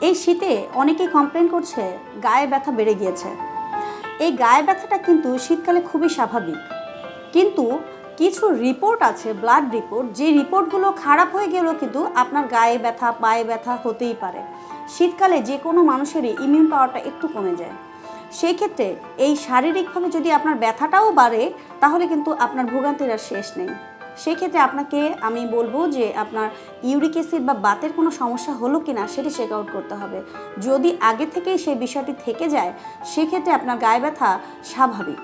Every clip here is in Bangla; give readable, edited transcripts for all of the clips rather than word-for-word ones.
এই শীতে অনেকেই কমপ্লেন করছে গায়ে ব্যথা বেড়ে গিয়েছে। এই গায়ে ব্যথাটা কিন্তু শীতকালে খুবই স্বাভাবিক, কিন্তু কিছু রিপোর্ট আছে, ব্লাড রিপোর্ট, যে রিপোর্টগুলো খারাপ হয়ে গেলেও কিন্তু আপনার গায়ে ব্যথা, পায়ে ব্যথা হতেই পারে। শীতকালে যে কোনো মানুষেরই ইমিউন পাওয়ারটা একটু কমে যায়। সেই ক্ষেত্রে এই শারীরিকভাবে যদি আপনার ব্যথাটাও বাড়ে, তাহলে কিন্তু আপনার ভোগান্তির আর শেষ নেই। সেই ক্ষেত্রে আপনাকে আমি বলবো যে আপনার ইউরিক অ্যাসিড বা বাতের কোনো সমস্যা হলো কি না সেটি চেক আউট করতে হবে। যদি আগে থেকেই সেই বিষয়টি থেকে যায়, সেক্ষেত্রে আপনার গায়ে ব্যথা স্বাভাবিক।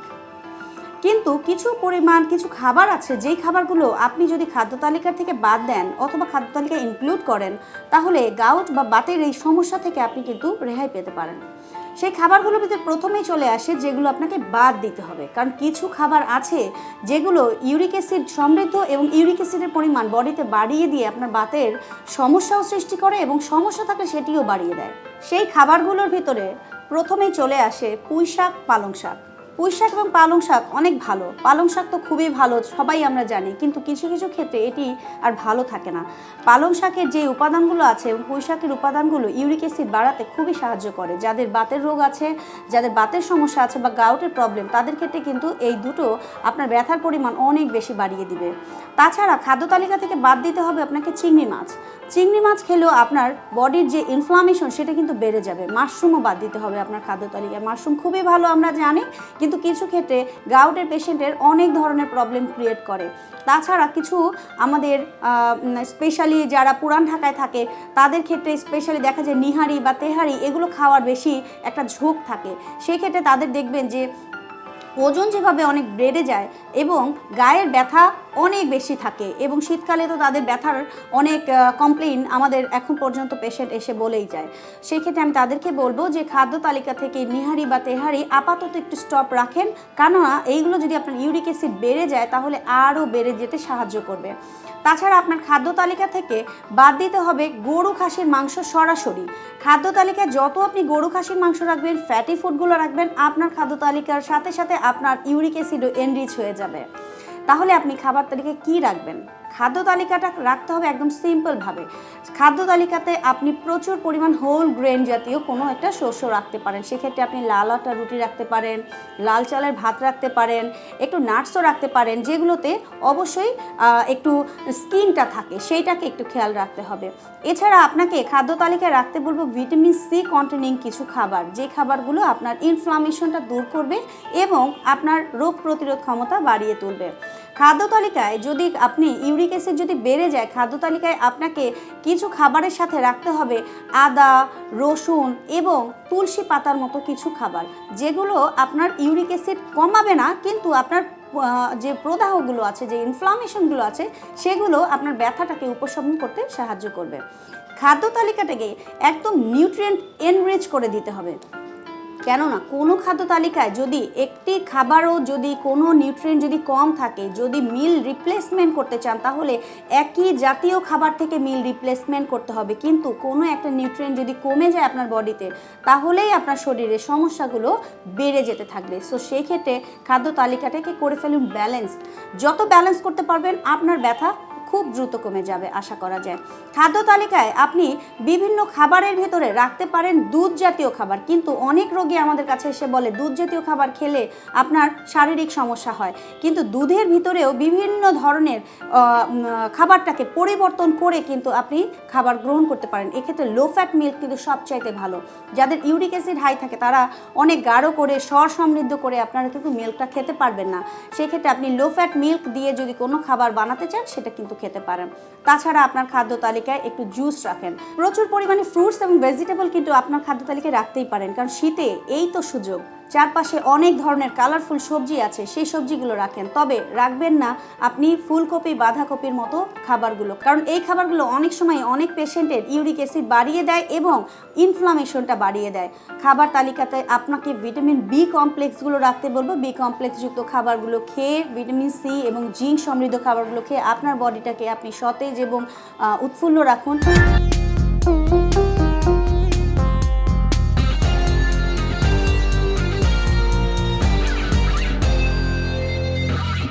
কিন্তু কিছু পরিমাণ কিছু খাবার আছে, যেই খাবারগুলো আপনি যদি খাদ্য তালিকা থেকে বাদ দেন অথবা খাদ্য তালিকায় ইনক্লুড করেন, তাহলে গাউট বা বাতের এই সমস্যা থেকে আপনি কিন্তু রেহাই পেতে পারেন। সেই খাবারগুলোর ভিতরে প্রথমেই চলে আসে যেগুলো আপনাকে বাদ দিতে হবে, কারণ কিছু খাবার আছে যেগুলো ইউরিক অ্যাসিড সমৃদ্ধ এবং ইউরিক অ্যাসিডের পরিমাণ বডিতে বাড়িয়ে দিয়ে আপনার বাতের সমস্যাও সৃষ্টি করে এবং সমস্যা থাকলে সেটিও বাড়িয়ে দেয়। সেই খাবারগুলোর ভিতরে প্রথমেই চলে আসে পুঁই শাক, পালং শাক। পুঁই শাক এবং পালং শাক অনেক ভালো, পালং শাক তো খুবই ভালো, সবাই আমরা জানি, কিন্তু কিছু কিছু ক্ষেত্রে এটি আর ভালো থাকে না। পালং শাকের যে উপাদানগুলো আছে এবং পুঁই শাকের উপাদানগুলো ইউরিক অ্যাসিড বাড়াতে খুবই সাহায্য করে। যাদের বাতের রোগ আছে, যাদের বাতের সমস্যা আছে বা গাউটের প্রবলেম, তাদের ক্ষেত্রে কিন্তু এই দুটো আপনার ব্যথার পরিমাণ অনেক বেশি বাড়িয়ে দিবে। তাছাড়া খাদ্য তালিকা থেকে বাদ দিতে হবে আপনাকে চিংড়ি মাছ। চিংড়ি মাছ খেলেও আপনার বডির যে ইনফ্লামেশন সেটা কিন্তু বেড়ে যাবে। মাশরুমও বাদ দিতে হবে আপনার খাদ্য তালিকায়। মাশরুম খুবই ভালো আমরা জানি, কিন্তু কিছু ক্ষেত্রে গাউটের পেশেন্টের অনেক ধরনের প্রবলেম ক্রিয়েট করে। তাছাড়া কিছু আমাদের স্পেশালি যারা পুরান ঢাকায় থাকে তাদের ক্ষেত্রে স্পেশালি দেখা যায় নিহারি বা তেহারি এগুলো খাওয়ার বেশি একটা ঝোঁক থাকে। সেই ক্ষেত্রে তাদের দেখবেন যে ওজন যেভাবে অনেক বেড়ে যায় এবং গায়ের ব্যথা অনেক বেশি থাকে, এবং শীতকালে তো তাদের ব্যথার অনেক কমপ্লেইন আমাদের এখন পর্যন্ত পেশেন্ট এসে বলেই যায়। সেই ক্ষেত্রে আমি তাদেরকে বলবো যে খাদ্য তালিকা থেকে নিহারি বা তেহারি আপাতত একটু স্টপ রাখেন, কেননা এইগুলো যদি আপনার ইউরিক অ্যাসিড বেড়ে যায় তাহলে আরও বেড়ে যেতে সাহায্য করবে। তাছাড়া আপনার খাদ্য তালিকা থেকে বাদ দিতে হবে গরু খাসির মাংস সরাসরি। খাদ্য তালিকায় যত আপনি গরু খাসির মাংস রাখবেন, ফ্যাটি ফুডগুলো রাখবেন, আপনার খাদ্য তালিকার সাথে সাথে আপনার ইউরিক অ্যাসিডও এনরিচ হয়ে যাবে। তাহলে আপনি খাবার তালিকায় কী রাখবেন? খাদ্য তালিকাটা রাখতে হবে একদম সিম্পলভাবে। খাদ্য তালিকাতে আপনি প্রচুর পরিমাণ হোল গ্রেন জাতীয় কোনো একটা শস্য রাখতে পারেন। সেক্ষেত্রে আপনি লাল আটা রুটি রাখতে পারেন, লাল চালের ভাত রাখতে পারেন, একটু নাটসও রাখতে পারেন, যেগুলোতে অবশ্যই একটু স্কিনটা থাকে, সেইটাকে একটু খেয়াল রাখতে হবে। এছাড়া আপনাকে খাদ্য তালিকায় রাখতে বলবো ভিটামিন সি কন্টেনিং কিছু খাবার, যে খাবারগুলো আপনার ইনফ্লামেশনটা দূর করবে এবং আপনার রোগ প্রতিরোধ ক্ষমতা বাড়িয়ে তুলবে। খাদ্য তালিকায় যদি আপনি ইউরিক অ্যাসিড যদি বেড়ে যায়, খাদ্য তালিকায় আপনাকে কিছু খাবারের সাথে রাখতে হবে আদা, রসুন এবং তুলসী পাতার মতো কিছু খাবার, যেগুলো আপনার ইউরিক অ্যাসিড কমাবে না, কিন্তু আপনার যে প্রদাহগুলো আছে, যে ইনফ্লামেশনগুলো আছে, সেগুলো আপনার ব্যথাটাকে উপশমন করতে সাহায্য করবে। খাদ্য তালিকাটাকে একদম নিউট্রিয়েন্ট এনরিচ করে দিতে হবে, কেননা কোনো খাদ্য তালিকায় যদি একটি খাবারও যদি কোনো নিউট্রিয়েন্ট যদি কম থাকে, যদি মিল রিপ্লেসমেন্ট করতে চান, তাহলে একই জাতীয় খাবার থেকে মিল রিপ্লেসমেন্ট করতে হবে। কিন্তু কোনো একটা নিউট্রিয়েন্ট যদি কমে যায় আপনার বডিতে, তাহলেই আপনার শরীরে সমস্যাগুলো বেড়ে যেতে থাকবে। সো সেই ক্ষেত্রে খাদ্য তালিকাটাকে করে ফেলুন ব্যালেন্স। যত ব্যালেন্স করতে পারবেন আপনার ব্যথা খুব দ্রুত কমে যাবে আশা করা যায়। খাদ্য তালিকায় আপনি বিভিন্ন খাবারের ভেতরে রাখতে পারেন দুধ জাতীয় খাবার, কিন্তু অনেক রোগী আমাদের কাছে এসে বলে দুধ জাতীয় খাবার খেলে আপনার শারীরিক সমস্যা হয়। কিন্তু দুধের ভিতরেও বিভিন্ন ধরনের খাবারটাকে পরিবর্তন করে কিন্তু আপনি খাবার গ্রহণ করতে পারেন। এক্ষেত্রে লো ফ্যাট মিল্ক কিন্তু সবচাইতে ভালো। যাদের ইউরিক অ্যাসিড হাই থাকে তারা অনেক গাঢ় করে স্বর সমৃদ্ধ করে আপনারা কিন্তু মিল্কটা খেতে পারবেন না। সেক্ষেত্রে আপনি লো ফ্যাট মিল্ক দিয়ে যদি কোনো খাবার বানাতে চান সেটা কিন্তু খেতে পারেন। তাছাড়া আপনার খাদ্য তালিকায় একটু জুস রাখেন, প্রচুর পরিমাণে ফ্রুটস এবং ভেজিটেবল কিন্তু আপনার খাদ্য তালিকায় রাখতেই পারেন, কারণ শীতে এই তো সুযোগ। চারপাশে অনেক ধরনের কালারফুল সবজি আছে, সেই সবজিগুলো রাখেন, তবে রাখবেন না আপনি ফুলকপি, বাঁধাকপির মতো খাবারগুলো, কারণ এই খাবারগুলো অনেক সময় অনেক পেশেন্টের ইউরিক অ্যাসিড বাড়িয়ে দেয় এবং ইনফ্লামেশনটা বাড়িয়ে দেয়। খাবার তালিকাতে আপনাকে ভিটামিন বি কমপ্লেক্সগুলো রাখতে বলবো। বি কমপ্লেক্সযুক্ত খাবারগুলো খেয়ে, ভিটামিন সি এবং জিঙ্ক সমৃদ্ধ খাবারগুলো খেয়ে আপনার বডিটাকে আপনি সতেজ এবং উৎফুল্ল রাখুন।